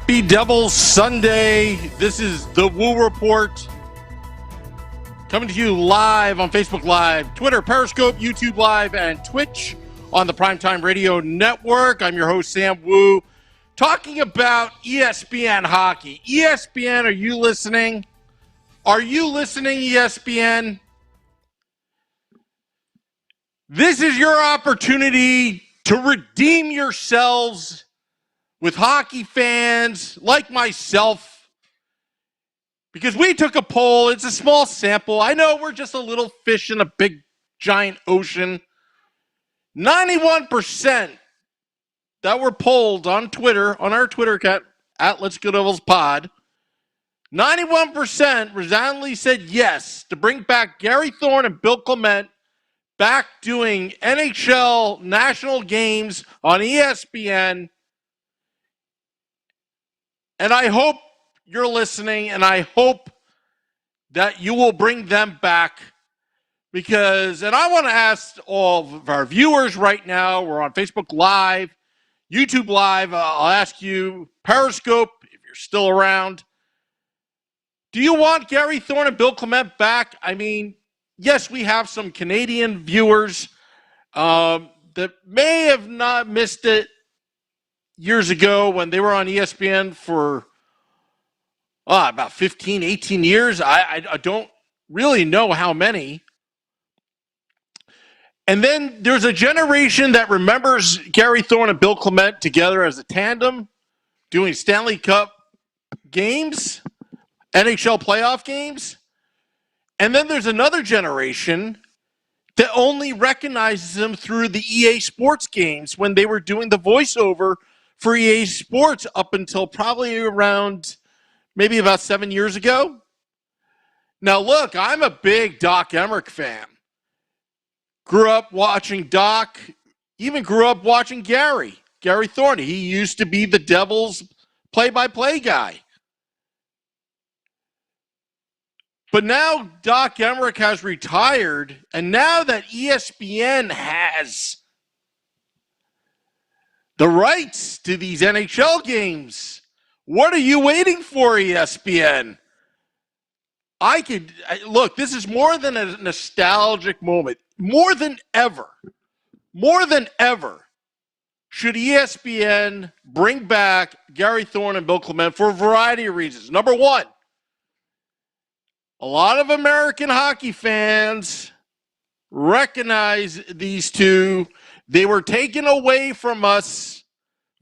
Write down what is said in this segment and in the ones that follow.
Happy Devils Sunday. This is the Woo Report. Coming to you live on Facebook Live, Twitter, Periscope, YouTube Live, and Twitch on the Primetime Radio Network. I'm your host, Sam Woo, talking about ESPN hockey. ESPN, are you listening? Are you listening, ESPN? This is your opportunity to redeem yourselves with hockey fans like myself, because we took a poll. It's a small sample. I know we're just a little fish in a big, giant ocean. 91% that were polled on Twitter, on our Twitter account, at Let's Go Devils Pod, 91% resoundingly said yes to bring back Gary Thorne and Bill Clement back doing NHL national games on ESPN. And I hope you're listening, and I hope that you will bring them back, because, and I want to ask all of our viewers right now, we're on Facebook Live, YouTube Live, I'll ask you, Periscope, if you're still around, do you want Gary Thorne and Bill Clement back? I mean, yes, we have some Canadian viewers that may have not missed it years ago when they were on ESPN for about 15, 18 years. I don't really know how many. And then there's a generation that remembers Gary Thorne and Bill Clement together as a tandem doing Stanley Cup games, NHL playoff games. And then there's another generation that only recognizes them through the EA Sports games when they were doing the voiceover for EA Sports up until probably around maybe about 7 years ago. Now, look, I'm a big Doc Emmerich fan. Grew up watching Doc, even grew up watching Gary Thorne. He used to be the Devils play-by-play guy. But now Doc Emmerich has retired, and now that ESPN has the rights to these NHL games, what are you waiting for, ESPN? Look, this is more than a nostalgic moment. More than ever, should ESPN bring back Gary Thorne and Bill Clement for a variety of reasons. Number one, a lot of American hockey fans recognize these two. They were taken away from us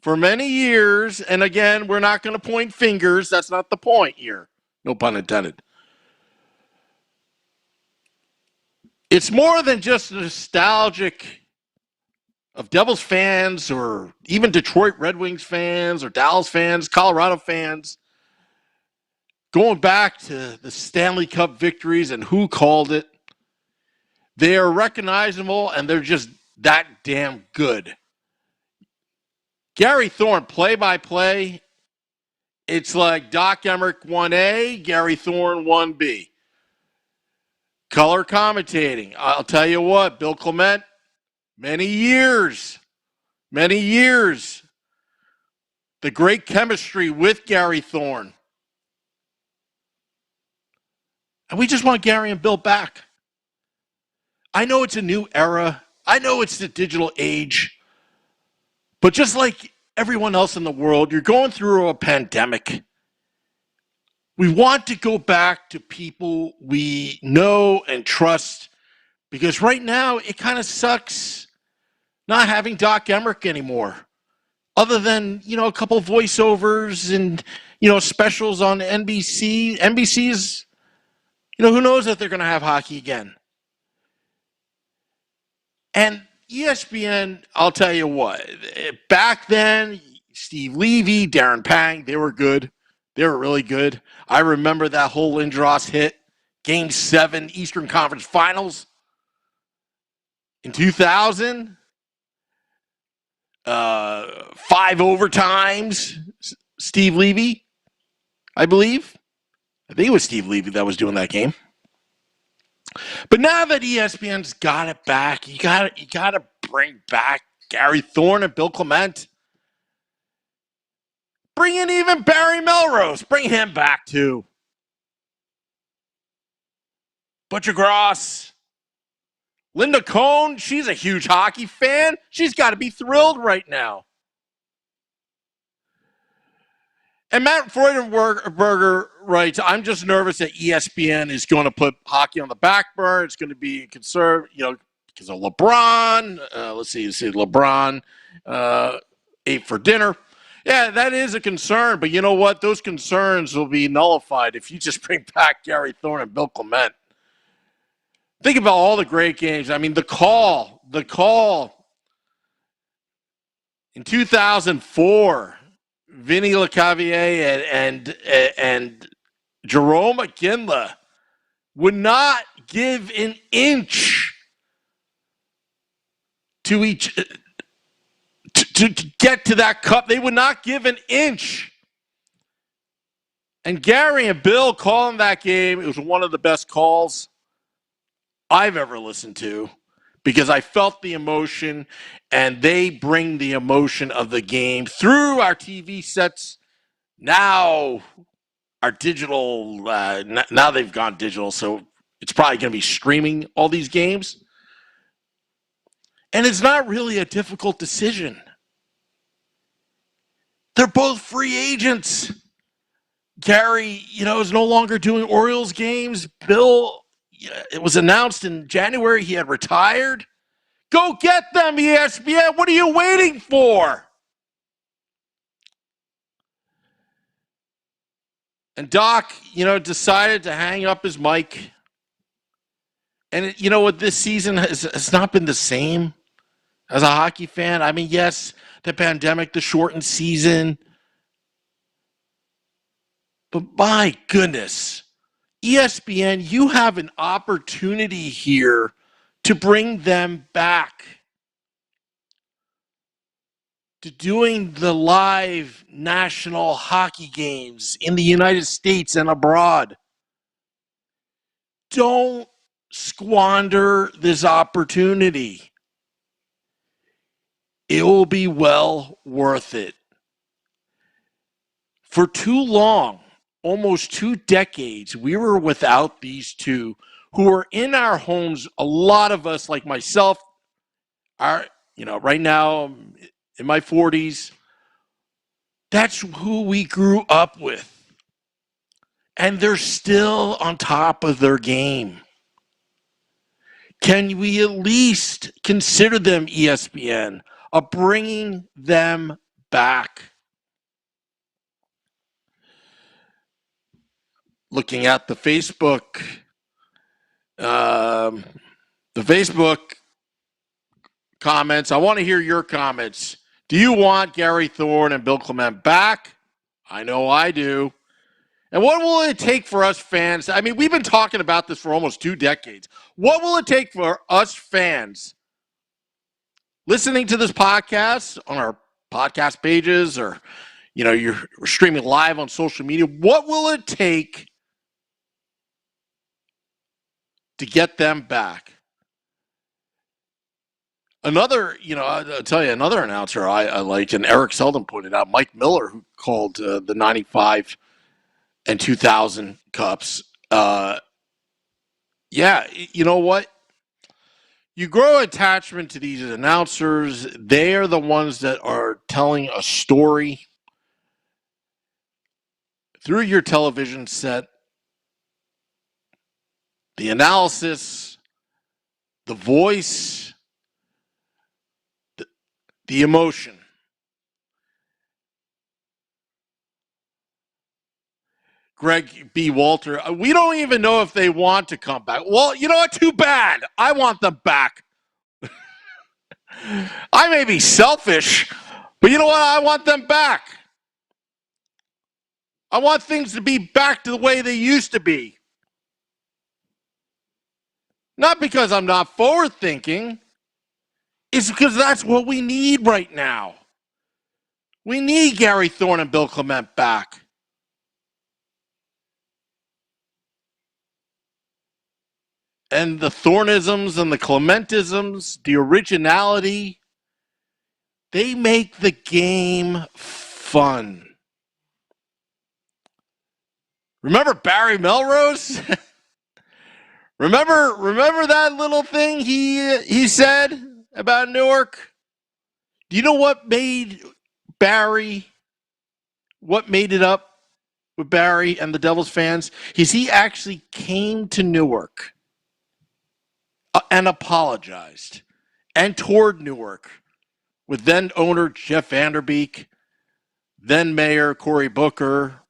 for many years. And again, we're not going to point fingers. That's not the point here. No pun intended. It's more than just nostalgic of Devils fans or even Detroit Red Wings fans or Dallas fans, Colorado fans, going back to the Stanley Cup victories and who called it. They are recognizable, and they're just that damn good. Gary Thorne, play-by-play, it's like Doc Emmerich 1A, Gary Thorne 1B. Color commentating, I'll tell you what, Bill Clement, many years. The great chemistry with Gary Thorne. And we just want Gary and Bill back. I know it's a new era. I know it's the digital age. But just like everyone else in the world, you're going through a pandemic. We want to go back to people we know and trust, because right now it kind of sucks not having Doc Emmerich anymore. Other than, a couple of voiceovers and, specials on NBC. NBC's, who knows if they're going to have hockey again. And ESPN, I'll tell you what, back then, Steve Levy, Darren Pang, they were good. They were really good. I remember that whole Lindros hit, Game 7, Eastern Conference Finals in 2000. 5 overtimes, Steve Levy, I believe. I think it was Steve Levy that was doing that game. But now that ESPN's got it back, you got to bring back Gary Thorne and Bill Clement. Bring in even Barry Melrose. Bring him back too. Butcher Gross. Linda Cohn, she's a huge hockey fan. She's got to be thrilled right now. And Matt Freudenberger writes, I'm just nervous that ESPN is going to put hockey on the back burner. It's going to be conserved, because of LeBron. Let's see, LeBron ate for dinner. Yeah, that is a concern. But you know what? Those concerns will be nullified if you just bring back Gary Thorne and Bill Clement. Think about all the great games. I mean, the call in 2004, Vinny LeCavier and Jerome McKinley would not give an inch to each to get to that cup. They would not give an inch. And Gary and Bill calling that game, it was one of the best calls I've ever listened to, because I felt the emotion, and they bring the emotion of the game through our TV sets. Now our digital, now they've gone digital, so it's probably going to be streaming all these games. And it's not really a difficult decision. They're both free agents. Gary, is no longer doing Orioles games. Bill, it was announced in January he had retired. Go get them, ESPN. What are you waiting for? And Doc, decided to hang up his mic. And you know what? This season has not been the same as a hockey fan. I mean, yes, the pandemic, the shortened season. But my goodness, ESPN, you have an opportunity here to bring them back to doing the live national hockey games in the United States and abroad. Don't squander this opportunity. It will be well worth it. For too long, almost 2 decades, we were without these two who are in our homes. A lot of us, like myself, are, right now in my 40s, that's who we grew up with. And they're still on top of their game. Can we at least consider them, ESPN, of bringing them back? Looking at the Facebook comments, I want to hear your comments. Do you want Gary Thorne and Bill Clement back? I know I do. And what will it take for us fans? I mean, we've been talking about this for almost 2 decades. What will it take for us fans listening to this podcast on our podcast pages, or, you're streaming live on social media? What will it take to get them back? Another, I'll tell you, another announcer I like, and Eric Selden pointed out, Mike Miller, who called the 95 and 2000 Cups. You know what? You grow attachment to these announcers. They are the ones that are telling a story through your television set. The analysis, the voice, the emotion. Greg B. Walter, we don't even know if they want to come back. Well, you know what? Too bad. I want them back. I may be selfish, but you know what? I want them back. I want things to be back to the way they used to be. Not because I'm not forward thinking. It's because that's what we need right now. We need Gary Thorne and Bill Clement back. And the Thornisms and the Clementisms, the originality, they make the game fun. Remember Barry Melrose? Remember that little thing he said about Newark? Do you know what made it up with Barry and the Devils fans? He actually came to Newark and apologized and toured Newark with then owner Jeff Vanderbeek, then mayor Cory Booker.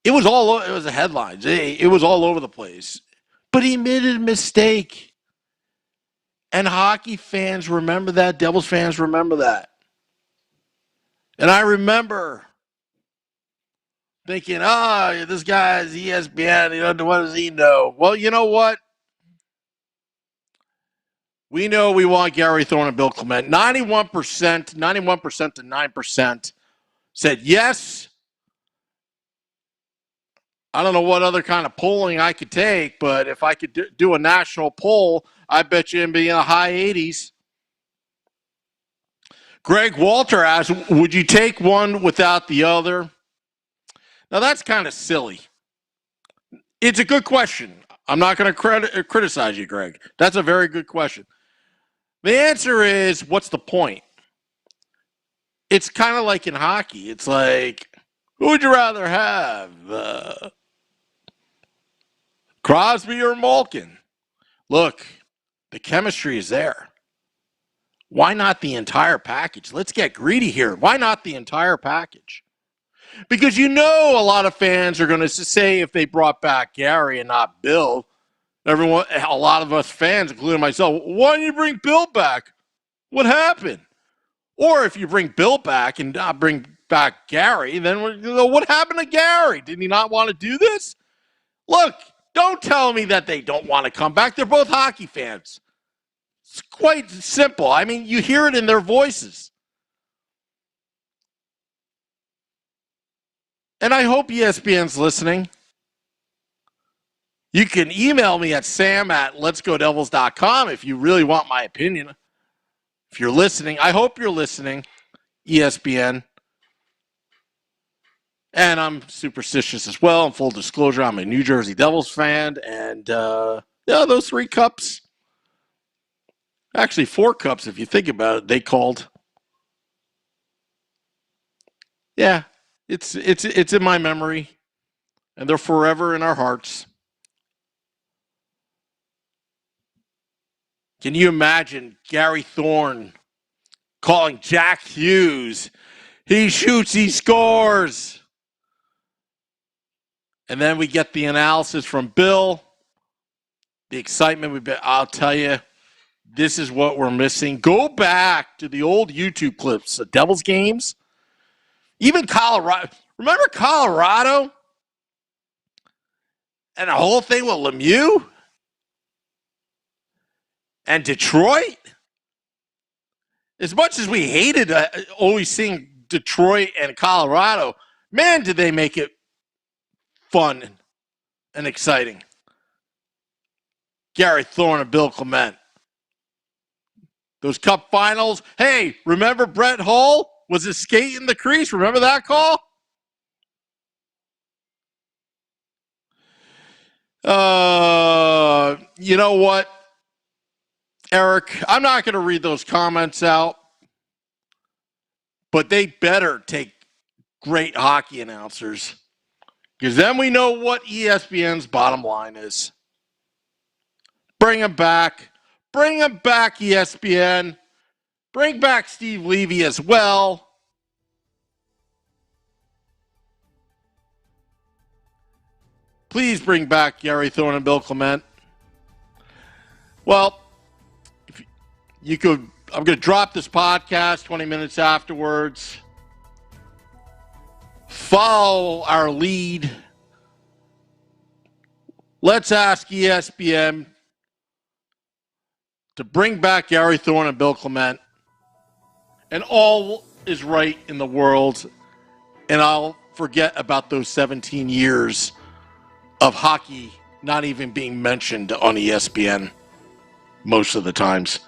It was the headlines. It was all over the place. But he made a mistake. And hockey fans remember that. Devils fans remember that. And I remember thinking, this guy's ESPN. What does he know? Well, you know what? We know we want Gary Thorne and Bill Clement. 91% to 9% said yes. I don't know what other kind of polling I could take, but if I could do a national poll, I bet you it'd be in the high 80s. Greg Walter asked, would you take one without the other? Now, that's kind of silly. It's a good question. I'm not going to criticize you, Greg. That's a very good question. The answer is, what's the point? It's kind of like in hockey. It's like, who would you rather have? Crosby or Malkin? Look, the chemistry is there. Why not the entire package? Let's get greedy here. Why not the entire package? Because a lot of fans are going to say if they brought back Gary and not Bill, a lot of us fans, including myself, why didn't you bring Bill back? What happened? Or if you bring Bill back and not bring back Gary, then what happened to Gary? Did he not want to do this? Look, don't tell me that they don't want to come back. They're both hockey fans. It's quite simple. I mean, you hear it in their voices. And I hope ESPN's listening. You can email me at sam@letsgodevils.com if you really want my opinion. If you're listening, I hope you're listening, ESPN. And I'm superstitious as well. In full disclosure, I'm a New Jersey Devils fan. And, those 3 cups, actually 4 cups if you think about it, they called. Yeah, it's in my memory. And they're forever in our hearts. Can you imagine Gary Thorne calling Jack Hughes? He shoots, he scores. And then we get the analysis from Bill. The excitement, I'll tell you, this is what we're missing. Go back to the old YouTube clips of Devils games. Even Colorado. Remember Colorado? And the whole thing with Lemieux? And Detroit? As much as we hated always seeing Detroit and Colorado, man, did they make it fun and exciting. Gary Thorne and Bill Clement. Those cup finals. Hey, remember Brett Hull? Was his skate in the crease? Remember that call? You know what, Eric? I'm not going to read those comments out, but they better take great hockey announcers, because then we know what ESPN's bottom line is. Bring them back. Bring them back, ESPN. Bring back Steve Levy as well. Please bring back Gary Thorne and Bill Clement. Well, if you could, I'm going to drop this podcast 20 minutes afterwards. Follow our lead. Let's ask ESPN to bring back Gary Thorne and Bill Clement. And all is right in the world. And I'll forget about those 17 years of hockey not even being mentioned on ESPN most of the times.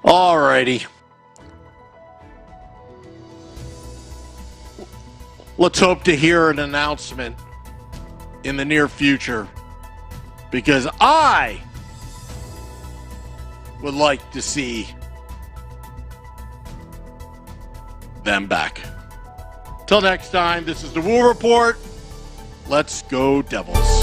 All righty. let's hope to hear an announcement in the near future, because I would like to see them back. Till next time, this is the Woo Report. Let's go Devils.